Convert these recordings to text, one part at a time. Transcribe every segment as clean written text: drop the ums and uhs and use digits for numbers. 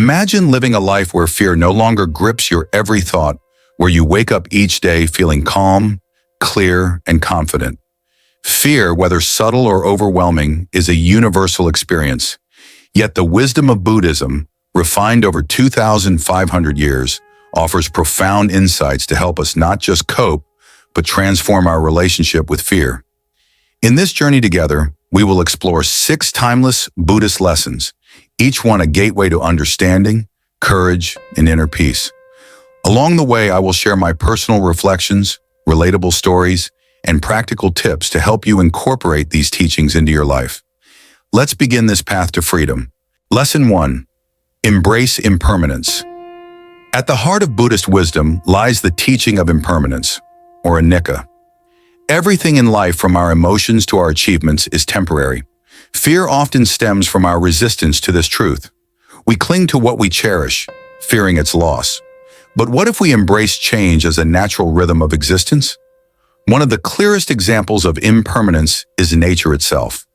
Imagine living a life where fear no longer grips your every thought, where you wake up each day feeling calm, clear, and confident. Fear, whether subtle or overwhelming, is a universal experience. Yet the wisdom of Buddhism, refined over 2,500 years, offers profound insights to help us not just cope, but transform our relationship with fear. In this journey together, we will explore 6 timeless Buddhist lessons, each one a gateway to understanding, courage, and inner peace. Along the way, I will share my personal reflections, relatable stories, and practical tips to help you incorporate these teachings into your life. Let's begin this path to freedom. Lesson 1. Embrace impermanence. At the heart of Buddhist wisdom lies the teaching of impermanence, or Anicca. Everything in life, from our emotions to our achievements, is temporary. Fear often stems from our resistance to this truth. We cling to what we cherish, fearing its loss. But what if we embrace change as a natural rhythm of existence? One of the clearest examples of impermanence is nature itself.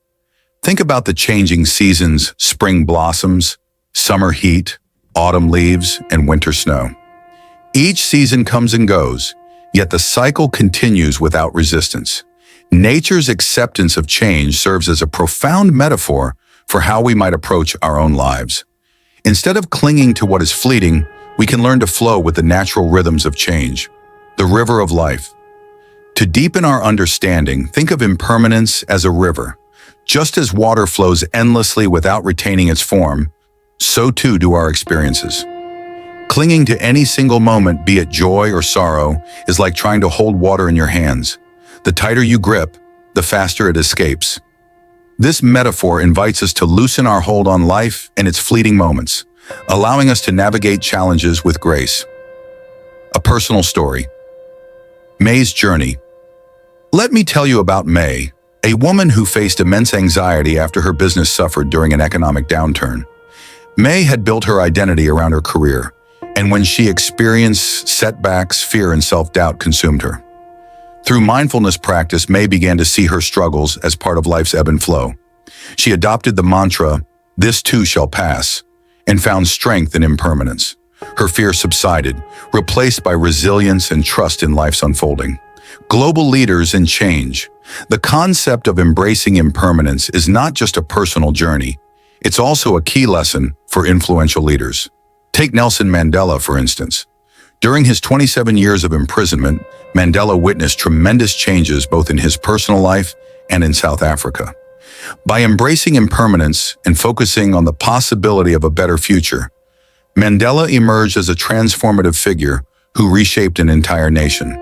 Think about the changing seasons: spring blossoms, summer heat, autumn leaves, and winter snow. Each season comes and goes, yet the cycle continues without resistance. Nature's acceptance of change serves as a profound metaphor for how we might approach our own lives. Instead of clinging to what is fleeting, we can learn to flow with the natural rhythms of change, the river of life. To deepen our understanding, think of impermanence as a river. Just as water flows endlessly without retaining its form, so too do our experiences. Clinging to any single moment, be it joy or sorrow, is like trying to hold water in your hands. The tighter you grip, the faster it escapes. This metaphor invites us to loosen our hold on life and its fleeting moments, allowing us to navigate challenges with grace. A personal story. May's journey. Let me tell you about May, a woman who faced immense anxiety after her business suffered during an economic downturn. May had built her identity around her career, and when she experienced setbacks, fear and self-doubt consumed her. Through mindfulness practice, May began to see her struggles as part of life's ebb and flow. She adopted the mantra, "This too shall pass," and found strength in impermanence. Her fear subsided, replaced by resilience and trust in life's unfolding. Global leaders and change. The concept of embracing impermanence is not just a personal journey. It's also a key lesson for influential leaders. Take Nelson Mandela, for instance. During his 27 years of imprisonment, Mandela witnessed tremendous changes both in his personal life and in South Africa. By embracing impermanence and focusing on the possibility of a better future, Mandela emerged as a transformative figure who reshaped an entire nation.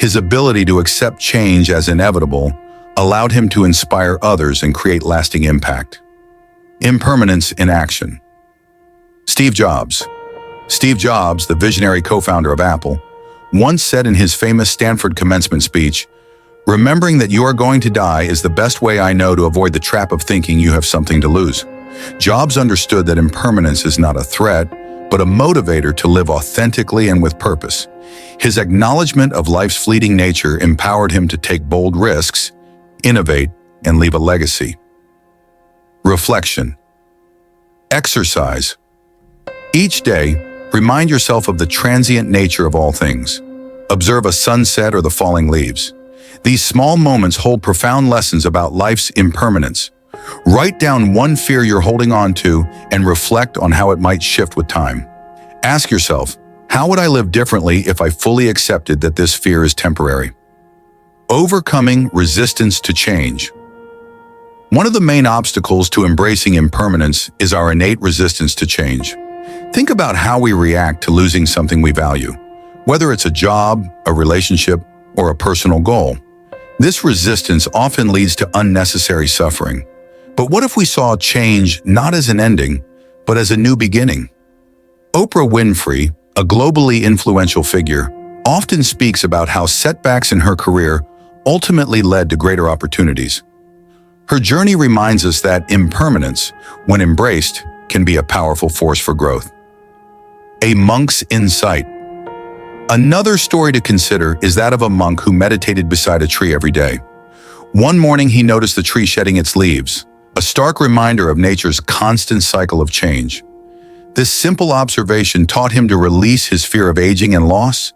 His ability to accept change as inevitable allowed him to inspire others and create lasting impact. Impermanence in action. Steve Jobs. Steve Jobs, the visionary co-founder of Apple, once said in his famous Stanford commencement speech, "Remembering that you are going to die is the best way I know to avoid the trap of thinking you have something to lose." Jobs understood that impermanence is not a threat, but a motivator to live authentically and with purpose. His acknowledgement of life's fleeting nature empowered him to take bold risks, innovate, and leave a legacy. Reflection. Exercise. Each day, remind yourself of the transient nature of all things. Observe a sunset or the falling leaves. These small moments hold profound lessons about life's impermanence. Write down one fear you're holding on to and reflect on how it might shift with time. Ask yourself, how would I live differently if I fully accepted that this fear is temporary? Overcoming resistance to change. One of the main obstacles to embracing impermanence is our innate resistance to change. Think about how we react to losing something we value, whether it's a job, a relationship, or a personal goal. This resistance often leads to unnecessary suffering. But what if we saw change not as an ending, but as a new beginning? Oprah Winfrey, a globally influential figure, often speaks about how setbacks in her career ultimately led to greater opportunities. Her journey reminds us that impermanence, when embraced, can be a powerful force for growth. A monk's insight. Another story to consider is that of a monk who meditated beside a tree every day. One morning he noticed the tree shedding its leaves, a stark reminder of nature's constant cycle of change. This simple observation taught him to release his fear of aging and loss,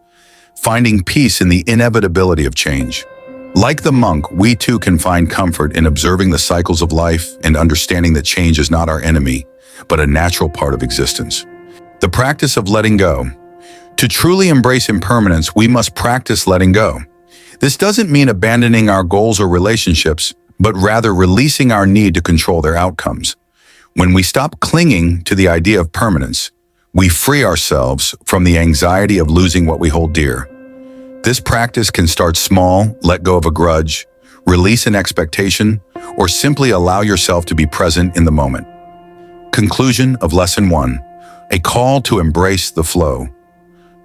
finding peace in the inevitability of change. Like the monk, we too can find comfort in observing the cycles of life and understanding that change is not our enemy, but a natural part of existence. The practice of letting go. To truly embrace impermanence, we must practice letting go. This doesn't mean abandoning our goals or relationships, but rather releasing our need to control their outcomes. When we stop clinging to the idea of permanence, we free ourselves from the anxiety of losing what we hold dear. This practice can start small, let go of a grudge, release an expectation, or simply allow yourself to be present in the moment. Conclusion of Lesson 1. A call to embrace the flow.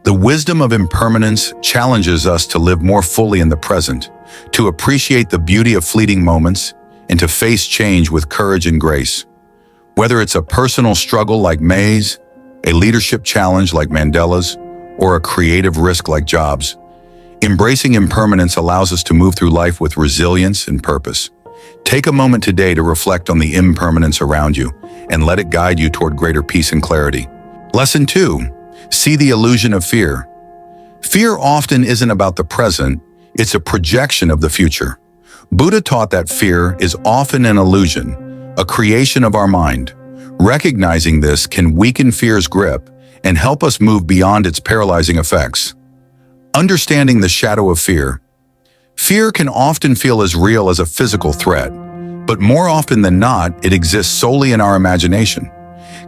The wisdom of impermanence challenges us to live more fully in the present, to appreciate the beauty of fleeting moments, and to face change with courage and grace. Whether it's a personal struggle like May's, a leadership challenge like Mandela's, or a creative risk like Jobs, embracing impermanence allows us to move through life with resilience and purpose. Take a moment today to reflect on the impermanence around you and let it guide you toward greater peace and clarity. Lesson 2. See the illusion of fear. Fear often isn't about the present, it's a projection of the future. Buddha taught that fear is often an illusion, a creation of our mind. Recognizing this can weaken fear's grip and help us move beyond its paralyzing effects. Understanding the shadow of fear. Fear can often feel as real as a physical threat, but more often than not, it exists solely in our imagination.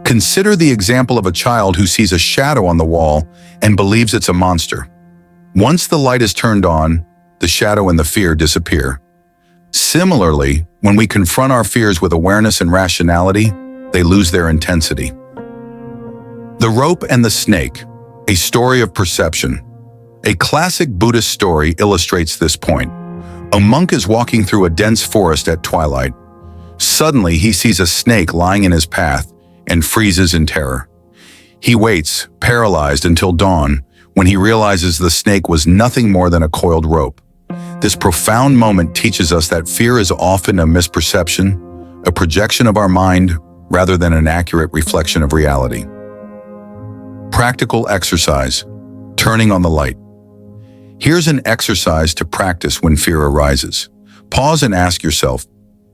Consider the example of a child who sees a shadow on the wall and believes it's a monster. Once the light is turned on, the shadow and the fear disappear. Similarly, when we confront our fears with awareness and rationality, they lose their intensity. The Rope and the Snake, a story of perception. A classic Buddhist story illustrates this point. A monk is walking through a dense forest at twilight. Suddenly, he sees a snake lying in his path and freezes in terror. He waits, paralyzed, until dawn, when he realizes the snake was nothing more than a coiled rope. This profound moment teaches us that fear is often a misperception, a projection of our mind, rather than an accurate reflection of reality. Practical exercise. Turning on the light. Here's an exercise to practice when fear arises. Pause and ask yourself,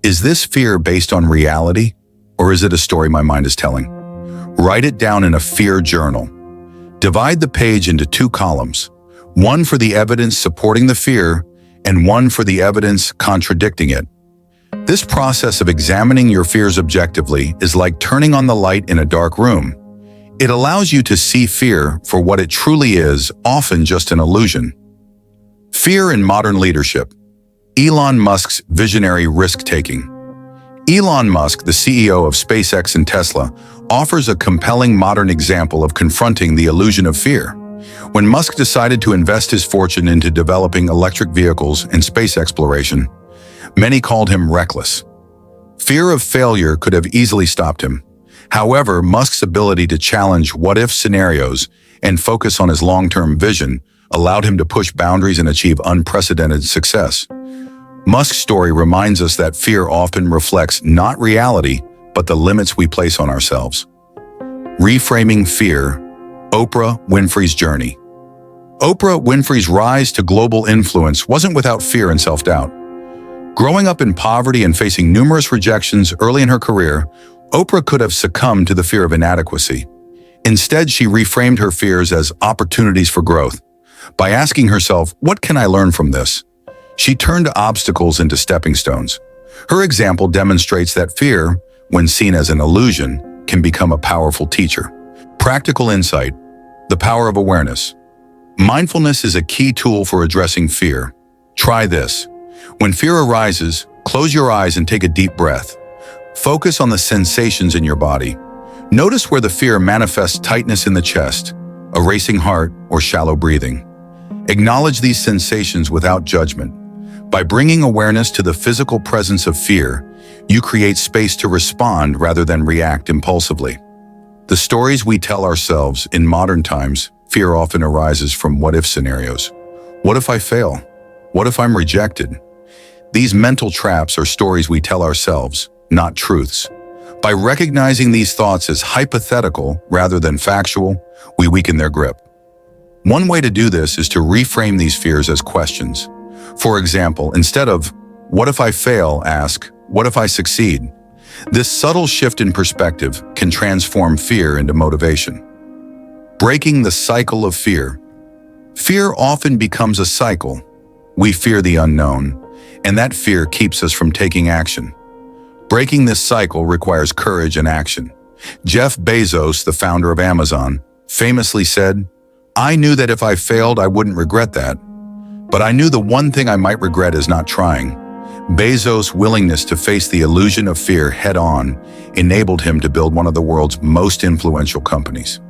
is this fear based on reality, or is it a story my mind is telling? Write it down in a fear journal. Divide the page into 2 columns, one for the evidence supporting the fear and one for the evidence contradicting it. This process of examining your fears objectively is like turning on the light in a dark room. It allows you to see fear for what it truly is, often just an illusion. Fear in modern leadership. Elon Musk's visionary risk-taking. Elon Musk, the CEO of SpaceX and Tesla, offers a compelling modern example of confronting the illusion of fear. When Musk decided to invest his fortune into developing electric vehicles and space exploration, many called him reckless. Fear of failure could have easily stopped him. However, Musk's ability to challenge what-if scenarios and focus on his long-term vision allowed him to push boundaries and achieve unprecedented success. Musk's story reminds us that fear often reflects not reality, but the limits we place on ourselves. Reframing fear. Oprah Winfrey's journey. Oprah Winfrey's rise to global influence wasn't without fear and self-doubt. Growing up in poverty and facing numerous rejections early in her career, Oprah could have succumbed to the fear of inadequacy. Instead, she reframed her fears as opportunities for growth. By asking herself, what can I learn from this? She turned obstacles into stepping stones. Her example demonstrates that fear, when seen as an illusion, can become a powerful teacher. Practical insight. The power of awareness. Mindfulness is a key tool for addressing fear. Try this. When fear arises, close your eyes and take a deep breath. Focus on the sensations in your body. Notice where the fear manifests: tightness in the chest, a racing heart, or shallow breathing. Acknowledge these sensations without judgment. By bringing awareness to the physical presence of fear, you create space to respond rather than react impulsively. The stories we tell ourselves in modern times, fear often arises from what-if scenarios. What if I fail? What if I'm rejected? These mental traps are stories we tell ourselves, not truths. By recognizing these thoughts as hypothetical rather than factual, we weaken their grip. One way to do this is to reframe these fears as questions. For example, instead of, "What if I fail?" ask, "What if I succeed?" This subtle shift in perspective can transform fear into motivation. Breaking the cycle of fear. Fear often becomes a cycle. We fear the unknown, and that fear keeps us from taking action. Breaking this cycle requires courage and action. Jeff Bezos, the founder of Amazon, famously said, "I knew that if I failed, I wouldn't regret that. But I knew the one thing I might regret is not trying." Bezos' willingness to face the illusion of fear head-on enabled him to build one of the world's most influential companies.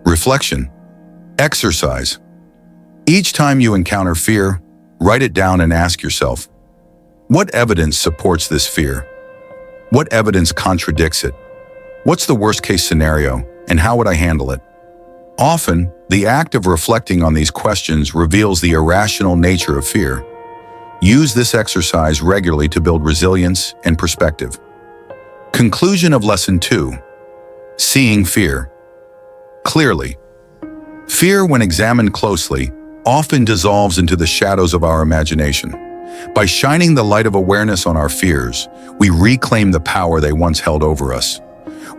Reflection. Exercise. Each time you encounter fear, write it down and ask yourself, what evidence supports this fear? What evidence contradicts it? What's the worst-case scenario, and how would I handle it? Often, the act of reflecting on these questions reveals the irrational nature of fear. Use this exercise regularly to build resilience and perspective. Conclusion of Lesson 2. Seeing fear clearly. Fear, when examined closely, often dissolves into the shadows of our imagination. By shining the light of awareness on our fears, we reclaim the power they once held over us.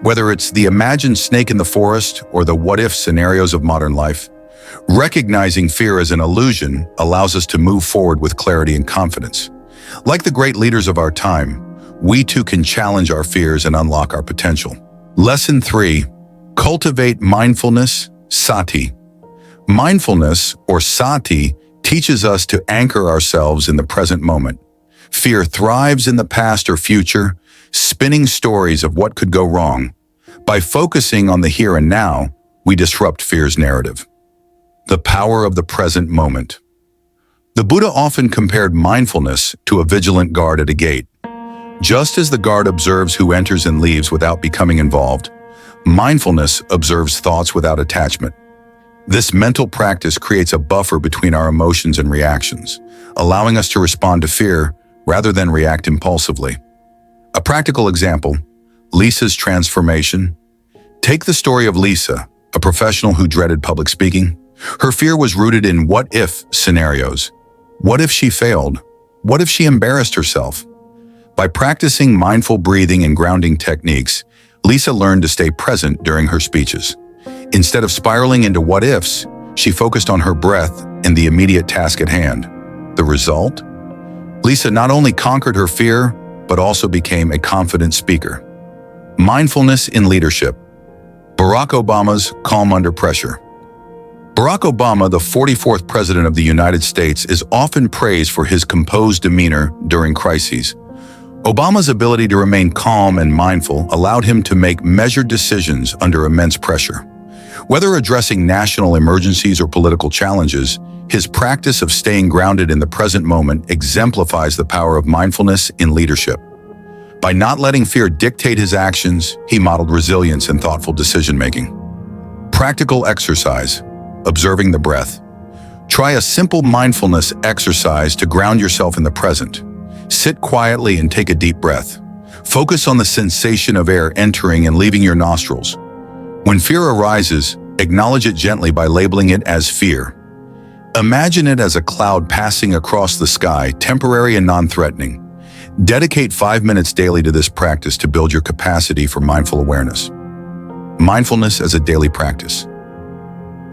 Whether it's the imagined snake in the forest or the what-if scenarios of modern life, recognizing fear as an illusion allows us to move forward with clarity and confidence. Like the great leaders of our time, we too can challenge our fears and unlock our potential. Lesson 3. Cultivate Mindfulness, Sati. Mindfulness, or Sati, teaches us to anchor ourselves in the present moment. Fear thrives in the past or future, spinning stories of what could go wrong. By focusing on the here and now, we disrupt fear's narrative. The power of the present moment. The Buddha often compared mindfulness to a vigilant guard at a gate. Just as the guard observes who enters and leaves without becoming involved, mindfulness observes thoughts without attachment. This mental practice creates a buffer between our emotions and reactions, allowing us to respond to fear rather than react impulsively. A practical example, Lisa's transformation. Take the story of Lisa, a professional who dreaded public speaking. Her fear was rooted in what-if scenarios. What if she failed? What if she embarrassed herself? By practicing mindful breathing and grounding techniques, Lisa learned to stay present during her speeches. Instead of spiraling into what-ifs, she focused on her breath and the immediate task at hand. The result? Lisa not only conquered her fear, but also became a confident speaker. Mindfulness in leadership. Barack Obama's calm under pressure. Barack Obama, the 44th President of the United States, is often praised for his composed demeanor during crises. Obama's ability to remain calm and mindful allowed him to make measured decisions under immense pressure. Whether addressing national emergencies or political challenges, his practice of staying grounded in the present moment exemplifies the power of mindfulness in leadership. By not letting fear dictate his actions, he modeled resilience and thoughtful decision-making. Practical exercise. Observing the breath. Try a simple mindfulness exercise to ground yourself in the present. Sit quietly and take a deep breath. Focus on the sensation of air entering and leaving your nostrils. When fear arises, acknowledge it gently by labeling it as fear. Imagine it as a cloud passing across the sky, temporary and non-threatening. Dedicate 5 minutes daily to this practice to build your capacity for mindful awareness. Mindfulness as a daily practice.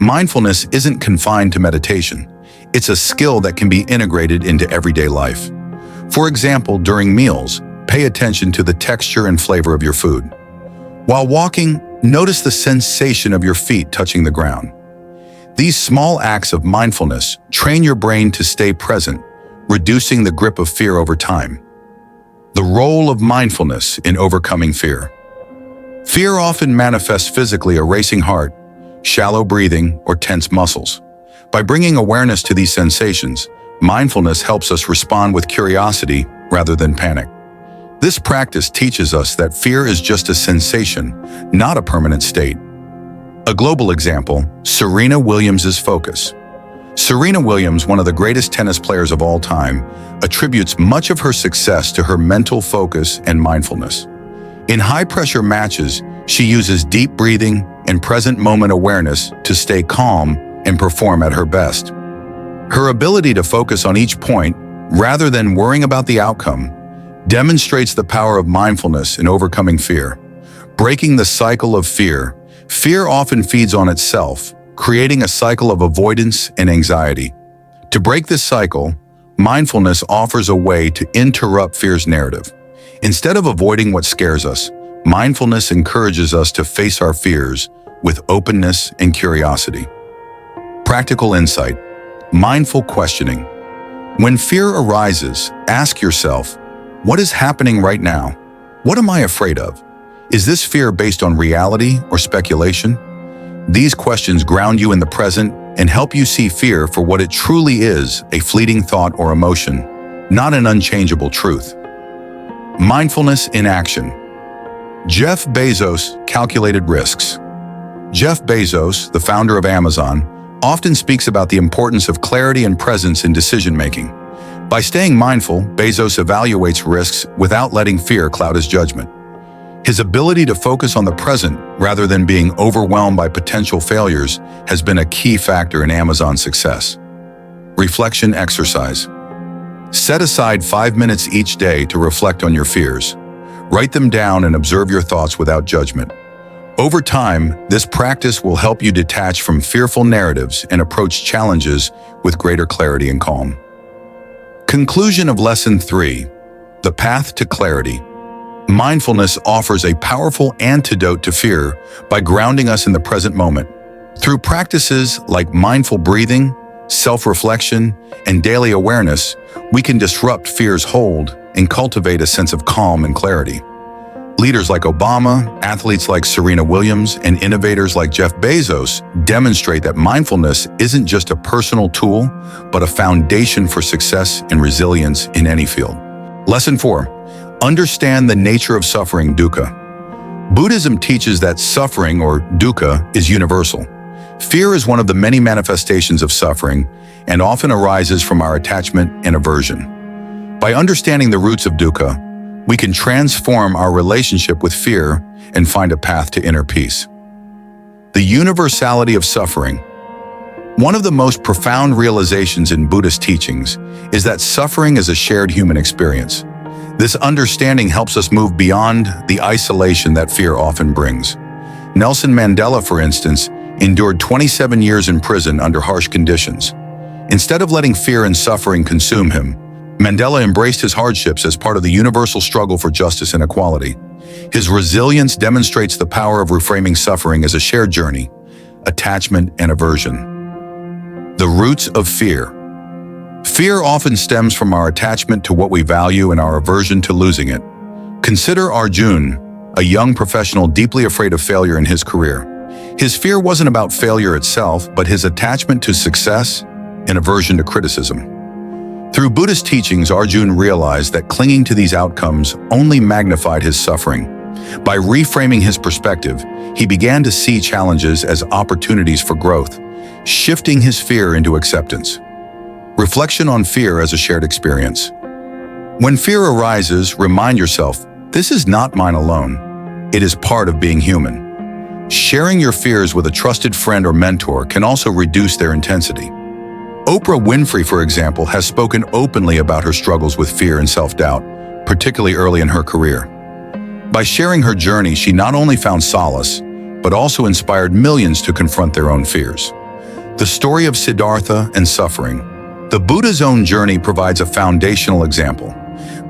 Mindfulness isn't confined to meditation. It's a skill that can be integrated into everyday life. For example, during meals, pay attention to the texture and flavor of your food. While walking, notice the sensation of your feet touching the ground. These small acts of mindfulness train your brain to stay present, reducing the grip of fear over time. The role of mindfulness in overcoming fear. Fear often manifests physically: a racing heart, shallow breathing, or tense muscles. By bringing awareness to these sensations, mindfulness helps us respond with curiosity rather than panic. This practice teaches us that fear is just a sensation, not a permanent state. A global example, Serena Williams' focus. Serena Williams, one of the greatest tennis players of all time, attributes much of her success to her mental focus and mindfulness. In high-pressure matches, she uses deep breathing and present moment awareness to stay calm and perform at her best. Her ability to focus on each point, rather than worrying about the outcome, demonstrates the power of mindfulness in overcoming fear. Breaking the cycle of fear. Fear often feeds on itself, creating a cycle of avoidance and anxiety. To break this cycle, mindfulness offers a way to interrupt fear's narrative. Instead of avoiding what scares us, mindfulness encourages us to face our fears with openness and curiosity. Practical insight. Mindful questioning. When fear arises, ask yourself, what is happening right now? What am I afraid of? Is this fear based on reality or speculation? These questions ground you in the present and help you see fear for what it truly is, a fleeting thought or emotion, not an unchangeable truth. Mindfulness in action. Jeff Bezos' calculated risks. Jeff Bezos, the founder of Amazon, often speaks about the importance of clarity and presence in decision-making. By staying mindful, Bezos evaluates risks without letting fear cloud his judgment. His ability to focus on the present rather than being overwhelmed by potential failures has been a key factor in Amazon's success. Reflection exercise. Set aside 5 minutes each day to reflect on your fears. Write them down and observe your thoughts without judgment. Over time, this practice will help you detach from fearful narratives and approach challenges with greater clarity and calm. Conclusion of Lesson 3. The Path to Clarity. Mindfulness offers a powerful antidote to fear by grounding us in the present moment. Through practices like mindful breathing, self-reflection, and daily awareness, we can disrupt fear's hold and cultivate a sense of calm and clarity. Leaders like Obama, athletes like Serena Williams, and innovators like Jeff Bezos demonstrate that mindfulness isn't just a personal tool, but a foundation for success and resilience in any field. Lesson 4. Understand the nature of suffering, dukkha. Buddhism teaches that suffering, or dukkha, is universal. Fear is one of the many manifestations of suffering and often arises from our attachment and aversion. By understanding the roots of dukkha, we can transform our relationship with fear and find a path to inner peace. The universality of suffering. One of the most profound realizations in Buddhist teachings is that suffering is a shared human experience. This understanding helps us move beyond the isolation that fear often brings. Nelson Mandela, for instance, endured 27 years in prison under harsh conditions. Instead of letting fear and suffering consume him, Mandela embraced his hardships as part of the universal struggle for justice and equality. His resilience demonstrates the power of reframing suffering as a shared journey, attachment and aversion. The roots of fear. Fear often stems from our attachment to what we value and our aversion to losing it. Consider Arjun, a young professional deeply afraid of failure in his career. His fear wasn't about failure itself, but his attachment to success and aversion to criticism. Through Buddhist teachings, Arjun realized that clinging to these outcomes only magnified his suffering. By reframing his perspective, he began to see challenges as opportunities for growth, shifting his fear into acceptance. Reflection on fear as a shared experience. When fear arises, remind yourself, this is not mine alone. It is part of being human. Sharing your fears with a trusted friend or mentor can also reduce their intensity. Oprah Winfrey, for example, has spoken openly about her struggles with fear and self-doubt, particularly early in her career. By sharing her journey, she not only found solace, but also inspired millions to confront their own fears. The story of Siddhartha and suffering. The Buddha's own journey provides a foundational example.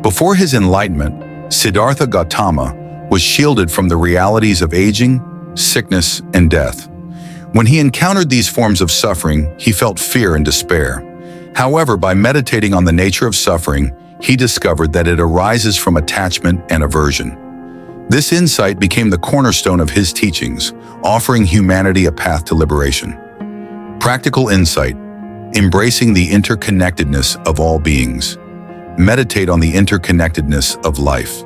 Before his enlightenment, Siddhartha Gautama was shielded from the realities of aging, sickness, and death. When he encountered these forms of suffering, he felt fear and despair. However, by meditating on the nature of suffering, he discovered that it arises from attachment and aversion. This insight became the cornerstone of his teachings, offering humanity a path to liberation. Practical insight. Embracing the interconnectedness of all beings. Meditate on the interconnectedness of life.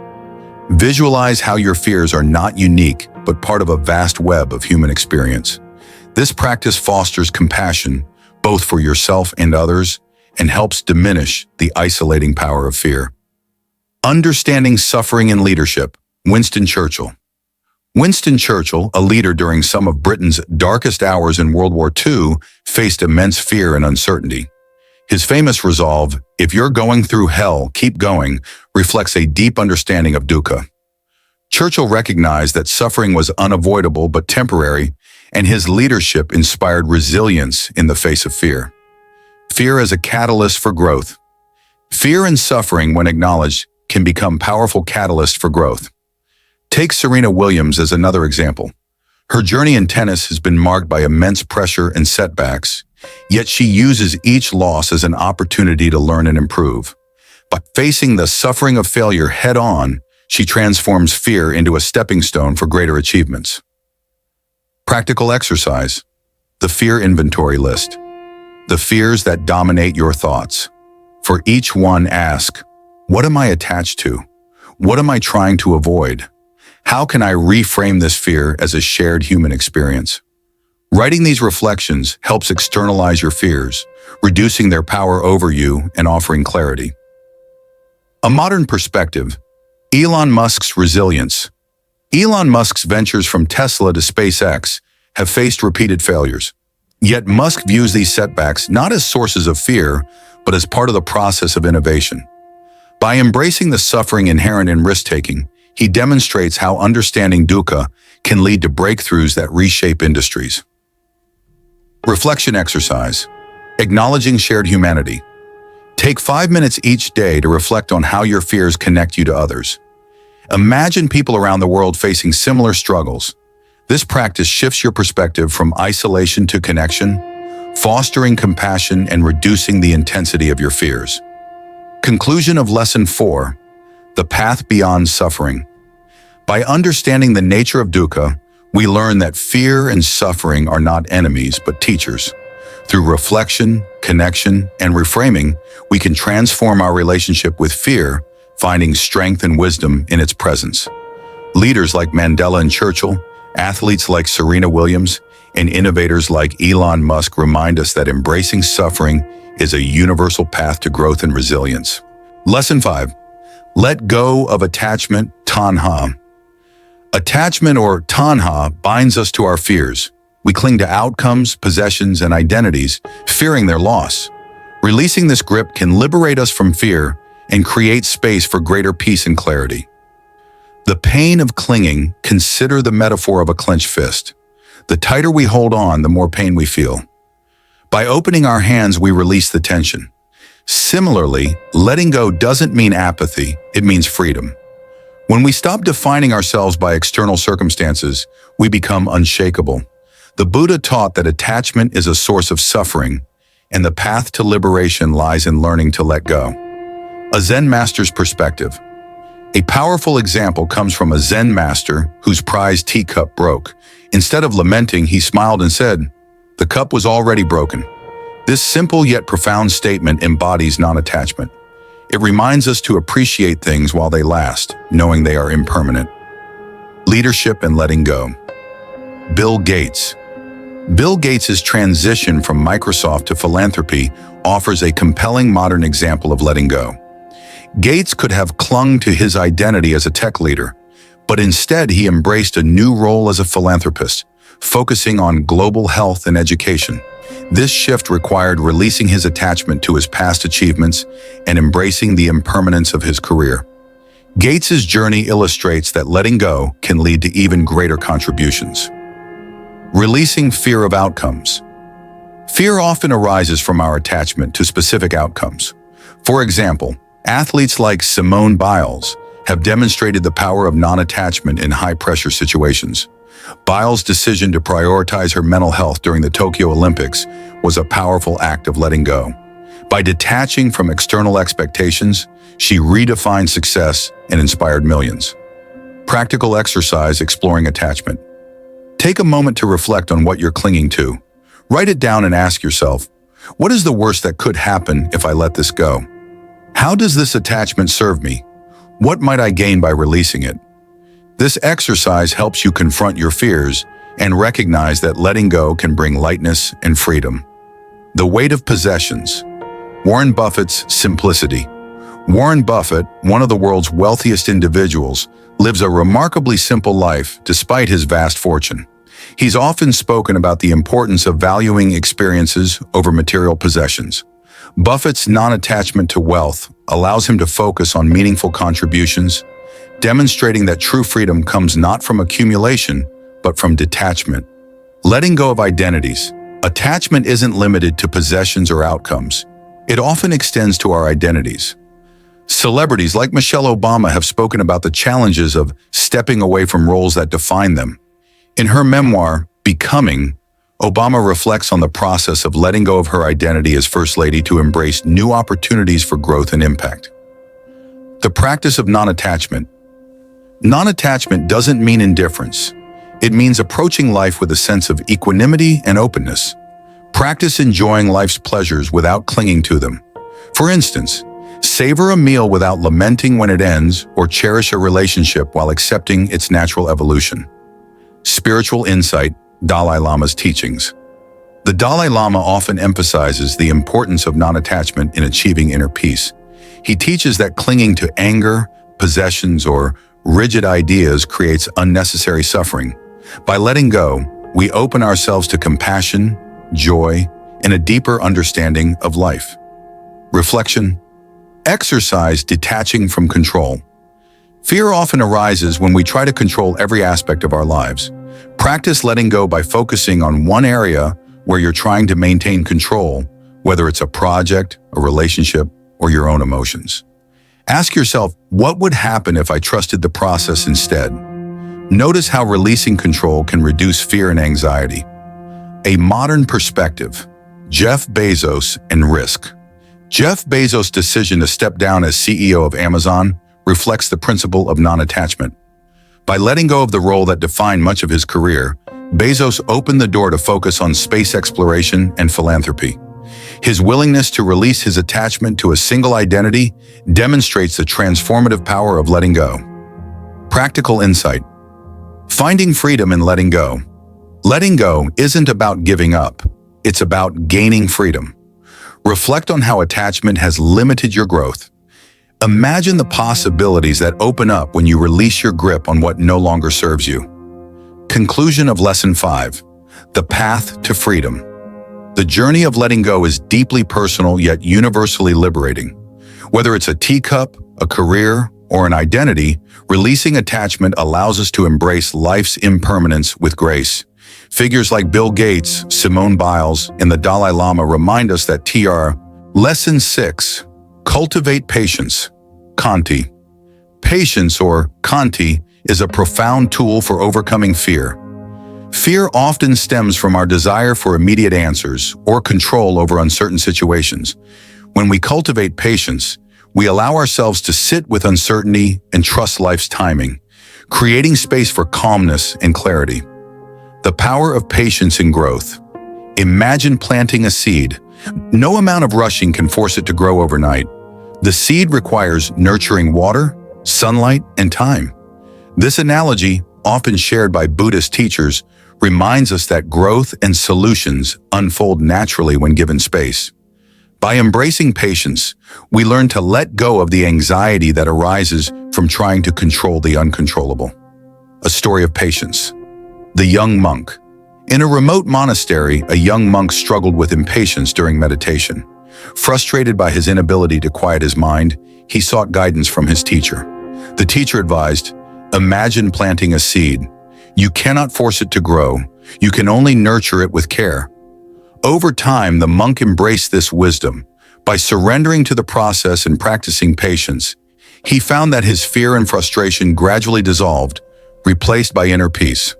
Visualize how your fears are not unique, but part of a vast web of human experience. This practice fosters compassion, both for yourself and others, and helps diminish the isolating power of fear. Understanding suffering in leadership. Winston Churchill. Winston Churchill, a leader during some of Britain's darkest hours in World War II, faced immense fear and uncertainty. His famous resolve, "If you're going through hell, keep going," reflects a deep understanding of dukkha. Churchill recognized that suffering was unavoidable but temporary, and his leadership inspired resilience in the face of fear. Fear as a catalyst for growth. Fear and suffering, when acknowledged, can become powerful catalysts for growth. Take Serena Williams as another example. Her journey in tennis has been marked by immense pressure and setbacks, yet she uses each loss as an opportunity to learn and improve. By facing the suffering of failure head-on, she transforms fear into a stepping stone for greater achievements. Practical exercise. The fear inventory list. The fears that dominate your thoughts. For each one, ask, what am I attached to? What am I trying to avoid? How can I reframe this fear as a shared human experience? Writing these reflections helps externalize your fears, reducing their power over you and offering clarity. A modern perspective. Elon Musk's resilience. Elon Musk's ventures from Tesla to SpaceX have faced repeated failures. Yet Musk views these setbacks not as sources of fear, but as part of the process of innovation. By embracing the suffering inherent in risk-taking, he demonstrates how understanding dukkha can lead to breakthroughs that reshape industries. Reflection exercise. Acknowledging shared humanity. Take 5 minutes each day to reflect on how your fears connect you to others. Imagine people around the world facing similar struggles. This practice shifts your perspective from isolation to connection, fostering compassion and reducing the intensity of your fears. Conclusion of Lesson 4. The Path Beyond Suffering. By understanding the nature of dukkha, we learn that fear and suffering are not enemies but teachers. Through reflection, connection, and reframing, we can transform our relationship with fear, finding strength and wisdom in its presence. Leaders like Mandela and Churchill, athletes like Serena Williams, and innovators like Elon Musk remind us that embracing suffering is a universal path to growth and resilience. Lesson 5. Let go of attachment, Tanha. Attachment, or Tanha, binds us to our fears. We cling to outcomes, possessions, and identities, fearing their loss. Releasing this grip can liberate us from fear and create space for greater peace and clarity. The pain of clinging, consider the metaphor of a clenched fist. The tighter we hold on, the more pain we feel. By opening our hands, we release the tension. Similarly, letting go doesn't mean apathy, it means freedom. When we stop defining ourselves by external circumstances, we become unshakable. The Buddha taught that attachment is a source of suffering, and the path to liberation lies in learning to let go. A Zen master's perspective. A powerful example comes from a Zen master whose prized teacup broke. Instead of lamenting, he smiled and said, "The cup was already broken." This simple yet profound statement embodies non-attachment. It reminds us to appreciate things while they last, knowing they are impermanent. Leadership and letting go. Bill Gates. Bill Gates' transition from Microsoft to philanthropy offers a compelling modern example of letting go. Gates could have clung to his identity as a tech leader, but instead he embraced a new role as a philanthropist, focusing on global health and education. This shift required releasing his attachment to his past achievements and embracing the impermanence of his career. Gates's journey illustrates that letting go can lead to even greater contributions. Releasing fear of outcomes. Fear often arises from our attachment to specific outcomes. For example, athletes like Simone Biles have demonstrated the power of non-attachment in high-pressure situations. Biles' decision to prioritize her mental health during the Tokyo Olympics was a powerful act of letting go. By detaching from external expectations, she redefined success and inspired millions. Practical exercise exploring attachment. Take a moment to reflect on what you're clinging to. Write it down and ask yourself, what is the worst that could happen if I let this go? How does this attachment serve me? What might I gain by releasing it? This exercise helps you confront your fears and recognize that letting go can bring lightness and freedom. The weight of possessions. Warren Buffett's simplicity. Warren Buffett, one of the world's wealthiest individuals, lives a remarkably simple life despite his vast fortune. He's often spoken about the importance of valuing experiences over material possessions. Buffett's non-attachment to wealth allows him to focus on meaningful contributions, demonstrating that true freedom comes not from accumulation, but from detachment. Letting go of identities. Attachment isn't limited to possessions or outcomes. It often extends to our identities. Celebrities like Michelle Obama have spoken about the challenges of stepping away from roles that define them. In her memoir, Becoming, Obama reflects on the process of letting go of her identity as First Lady to embrace new opportunities for growth and impact. The practice of non-attachment. Non-attachment doesn't mean indifference. It means approaching life with a sense of equanimity and openness. Practice enjoying life's pleasures without clinging to them. For instance, savor a meal without lamenting when it ends, or cherish a relationship while accepting its natural evolution. Spiritual insight, Dalai Lama's teachings. The Dalai Lama often emphasizes the importance of non-attachment in achieving inner peace. He teaches that clinging to anger, possessions, or rigid ideas creates unnecessary suffering. By letting go, we open ourselves to compassion, joy, and a deeper understanding of life. Reflection. Exercise detaching from control. Fear often arises when we try to control every aspect of our lives. Practice letting go by focusing on one area where you're trying to maintain control, whether it's a project, a relationship, or your own emotions. Ask yourself, what would happen if I trusted the process instead? Notice how releasing control can reduce fear and anxiety. A modern perspective. Jeff Bezos and risk. Jeff Bezos' decision to step down as CEO of Amazon reflects the principle of non-attachment. By letting go of the role that defined much of his career, Bezos opened the door to focus on space exploration and philanthropy. His willingness to release his attachment to a single identity demonstrates the transformative power of letting go. Practical insight. Finding freedom in letting go. Letting go isn't about giving up. It's about gaining freedom. Reflect on how attachment has limited your growth. Imagine the possibilities that open up when you release your grip on what no longer serves you. Conclusion of Lesson 5. The path to freedom. The journey of letting go is deeply personal yet universally liberating. Whether it's a teacup, a career, or an identity, releasing attachment allows us to embrace life's impermanence with grace. Figures like Bill Gates, Simone Biles, and the Dalai Lama remind us that Tr. Lesson 6. Cultivate Patience. Khanti. Patience, or Khanti, is a profound tool for overcoming fear. Fear often stems from our desire for immediate answers or control over uncertain situations. When we cultivate patience, we allow ourselves to sit with uncertainty and trust life's timing, creating space for calmness and clarity. The power of patience in growth. Imagine planting a seed. No amount of rushing can force it to grow overnight. The seed requires nurturing water, sunlight, and time. This analogy, often shared by Buddhist teachers, reminds us that growth and solutions unfold naturally when given space. By embracing patience, we learn to let go of the anxiety that arises from trying to control the uncontrollable. A story of patience. The young monk. In a remote monastery, a young monk struggled with impatience during meditation. Frustrated by his inability to quiet his mind, he sought guidance from his teacher. The teacher advised, "Imagine planting a seed. You cannot force it to grow. You can only nurture it with care." Over time, the monk embraced this wisdom. By surrendering to the process and practicing patience, he found that his fear and frustration gradually dissolved, replaced by inner peace.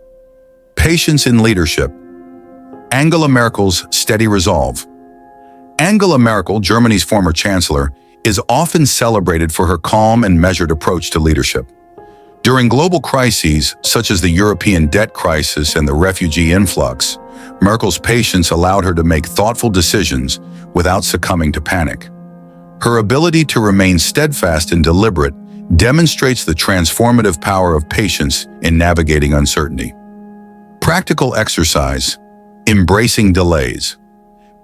Patience in leadership. Angela Merkel's steady resolve. Angela Merkel, Germany's former chancellor, is often celebrated for her calm and measured approach to leadership. During global crises, such as the European debt crisis and the refugee influx, Merkel's patience allowed her to make thoughtful decisions without succumbing to panic. Her ability to remain steadfast and deliberate demonstrates the transformative power of patience in navigating uncertainty. Practical exercise. Embracing delays.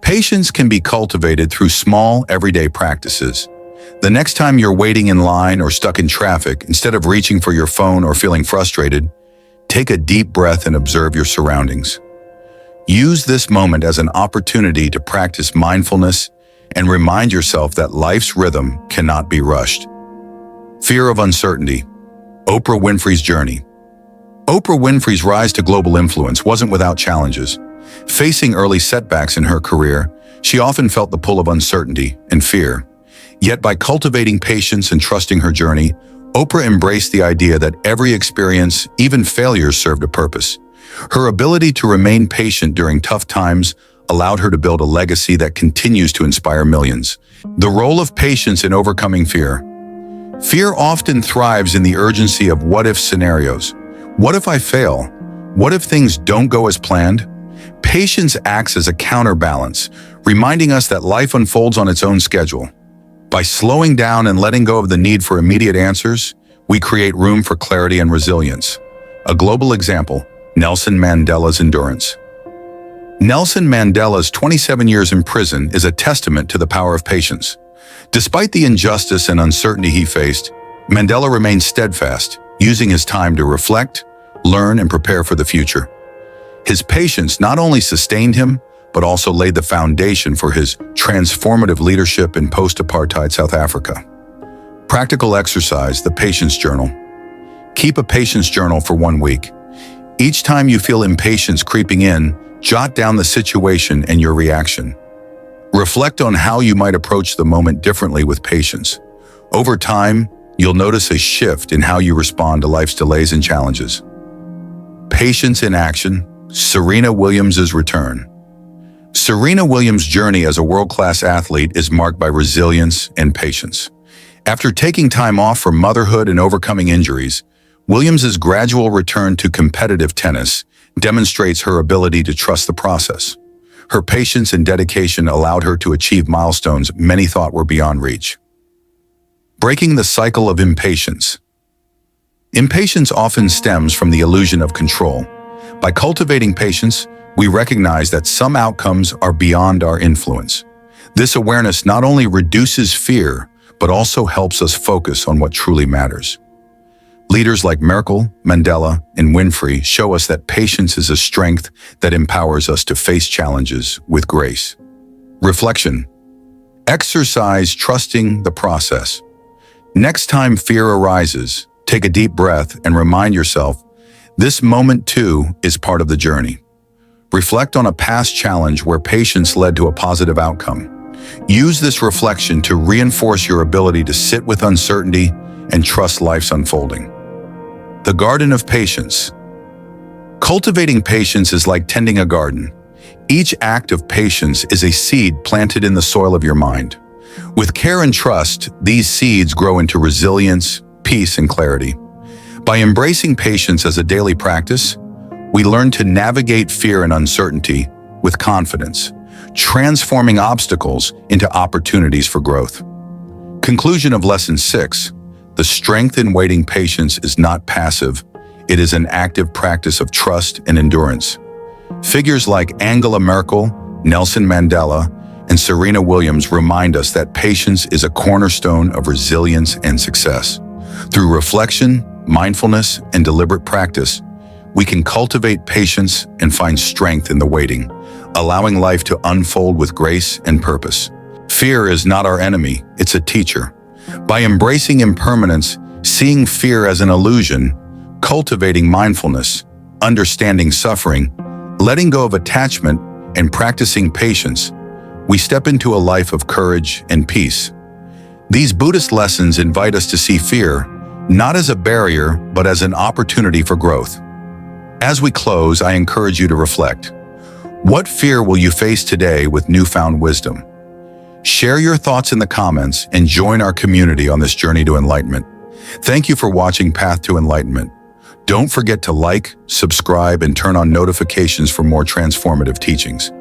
Patience can be cultivated through small, everyday practices. The next time you're waiting in line or stuck in traffic, instead of reaching for your phone or feeling frustrated, take a deep breath and observe your surroundings. Use this moment as an opportunity to practice mindfulness and remind yourself that life's rhythm cannot be rushed. Fear of uncertainty. Oprah Winfrey's journey. Oprah Winfrey's rise to global influence wasn't without challenges. Facing early setbacks in her career, she often felt the pull of uncertainty and fear. Yet by cultivating patience and trusting her journey, Oprah embraced the idea that every experience, even failures, served a purpose. Her ability to remain patient during tough times allowed her to build a legacy that continues to inspire millions. The role of patience in overcoming fear. Fear often thrives in the urgency of what-if scenarios. What if I fail? What if things don't go as planned? Patience acts as a counterbalance, reminding us that life unfolds on its own schedule. By slowing down and letting go of the need for immediate answers, we create room for clarity and resilience. A global example, Nelson Mandela's endurance. Nelson Mandela's 27 years in prison is a testament to the power of patience. Despite the injustice and uncertainty he faced, Mandela remained steadfast, using his time to reflect, learn, and prepare for the future. His patience not only sustained him, but also laid the foundation for his transformative leadership in post-apartheid South Africa. Practical exercise, the Patience Journal. Keep a patience journal for 1 week. Each time you feel impatience creeping in, jot down the situation and your reaction. Reflect on how you might approach the moment differently with patience. Over time, you'll notice a shift in how you respond to life's delays and challenges. Patience in action, Serena Williams' return. Serena Williams' journey as a world-class athlete is marked by resilience and patience. After taking time off from motherhood and overcoming injuries, Williams' gradual return to competitive tennis demonstrates her ability to trust the process. Her patience and dedication allowed her to achieve milestones many thought were beyond reach. Breaking the cycle of impatience. Impatience often stems from the illusion of control. By cultivating patience, we recognize that some outcomes are beyond our influence. This awareness not only reduces fear, but also helps us focus on what truly matters. Leaders like Merkel, Mandela, and Winfrey show us that patience is a strength that empowers us to face challenges with grace. Reflection. Exercise trusting the process. Next time fear arises, take a deep breath and remind yourself, this moment too is part of the journey. Reflect on a past challenge where patience led to a positive outcome. Use this reflection to reinforce your ability to sit with uncertainty and trust life's unfolding. The Garden of Patience. Cultivating patience is like tending a garden. Each act of patience is a seed planted in the soil of your mind. With care and trust, these seeds grow into resilience, peace, and clarity. By embracing patience as a daily practice, we learn to navigate fear and uncertainty with confidence, transforming obstacles into opportunities for growth. Conclusion of Lesson 6. The strength in waiting patience is not passive, it is an active practice of trust and endurance. Figures like Angela Merkel, Nelson Mandela, and Serena Williams remind us that patience is a cornerstone of resilience and success. Through reflection, mindfulness, and deliberate practice, we can cultivate patience and find strength in the waiting, allowing life to unfold with grace and purpose. Fear is not our enemy, it's a teacher. By embracing impermanence, seeing fear as an illusion, cultivating mindfulness, understanding suffering, letting go of attachment, and practicing patience, we step into a life of courage and peace. These Buddhist lessons invite us to see fear not as a barrier, but as an opportunity for growth. As we close, I encourage you to reflect. What fear will you face today with newfound wisdom? Share your thoughts in the comments and join our community on this journey to enlightenment. Thank you for watching Path to Enlightenment. Don't forget to like, subscribe, and turn on notifications for more transformative teachings.